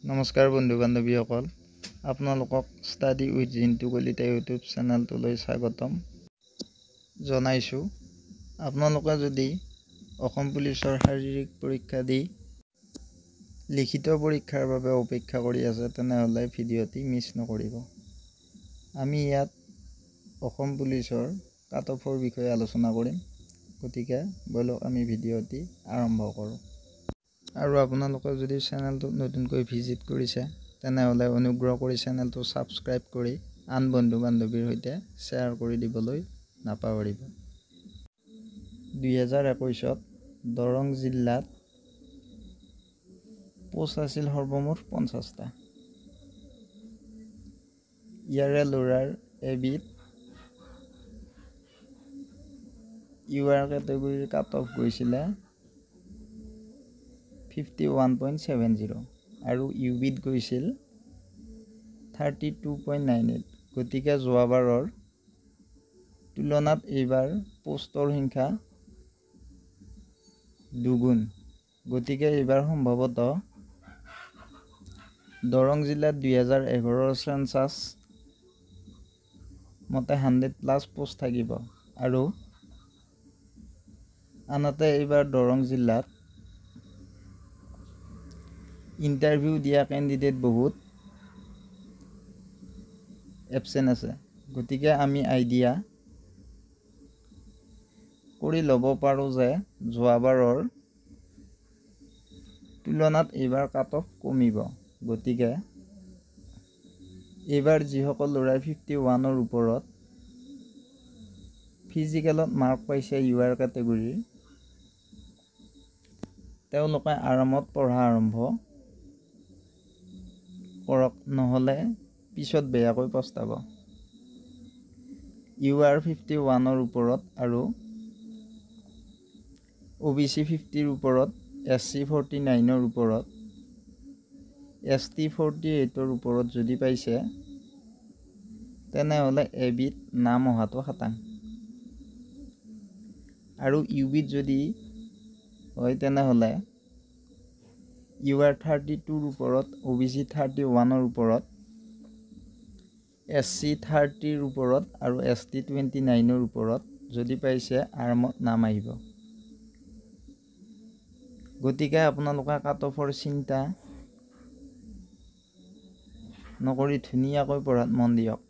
নমস্কাৰ বন্ধু বান্ধৱীসকল, আপোনালোকক study with Jintu Kalita YouTube চেনেলটোলৈ স্বাগতম জনাইছোঁ। আপোনালোকে যদি অসম পুলিচৰ শাৰীৰিক পৰীক্ষা দি লিখিত পৰীক্ষাৰ বাবে অপেক্ষা কৰি আছে তেনেহ'লে ভিডিঅ'টি মিছ নকৰিব। আমি ইয়াত অসম পুলিচৰ কাট অফৰ বিষয়ে আলোচনা কৰিম, গতিকে বলক আমি ভিডিঅ'টি আৰম্ভ কৰোঁ। আৰু আপোনালোকে যদি চেনেলটোত নতুনকৈ ভিজিট কৰিছে তেনেহ'লে অনুগ্ৰহ কৰি চেনেলটো ছাবস্ক্ৰাইব কৰি আন বন্ধু বান্ধৱীৰ সৈতে শ্বেয়াৰ কৰি দিবলৈ নাপাহৰিব। 2021ত দৰং জিলাত পোষ্ট আছিল সৰ্বমুঠ 50টা। ইয়াৰে ল'ৰাৰ এবিধ ইউআৰ কেটেগৰীৰ কাট অফ গৈছিলে 51.70 আৰু ইউবিত গৈছিল 32.98। গতিকে যোৱাবাৰৰ তুলনাত এইবাৰ পোষ্টৰ সংখ্যা দুগুণ। গতিকে এইবাৰ সম্ভৱতঃ দৰং জিলাত 2011ৰ চেঞ্চাছ মতে 100+ পোষ্ট থাকিব। আৰু আনহাতে এইবাৰ দৰং জিলাত ইণ্টাৰভিউ দিয়া কেণ্ডিডেট বহুত এবচেণ্ট আছে। গতিকে আমি আইডিয়া কৰি ল'ব পাৰোঁ যে যোৱাবাৰৰ তুলনাত এইবাৰ কাট অফ কমিব। গতিকে এইবাৰ যিসকল ল'ৰাই 51ৰ ওপৰত ফিজিকেলত মাৰ্ক পাইছে ইউআৰ কেটেগৰীৰ, তেওঁলোকে আৰামত পঢ়া আৰম্ভ কৰক, নহ'লে পিছত বেয়াকৈ পস্তাব। ইউআৰ 51ৰ ওপৰত আৰু OBC 50ৰ ওপৰত, SC 49ৰ ওপৰত, ST 48ৰ ওপৰত যদি পাইছে তেনেহ'লে এবিধ নাম অহাটো খাটাং। আৰু ইউবিত যদি হয় তেনেহ'লে ইউআৰ 32ৰ ওপৰত, OBC 31ৰ ওপৰত, SC 30ৰ ওপৰত আৰু ST 29ৰ ওপৰত যদি পাইছে আৰামত নাম আহিব। গতিকে আপোনালোকে কাট অফৰ চিন্তা নকৰি ধুনীয়াকৈ পঢ়াত মন দিয়ক।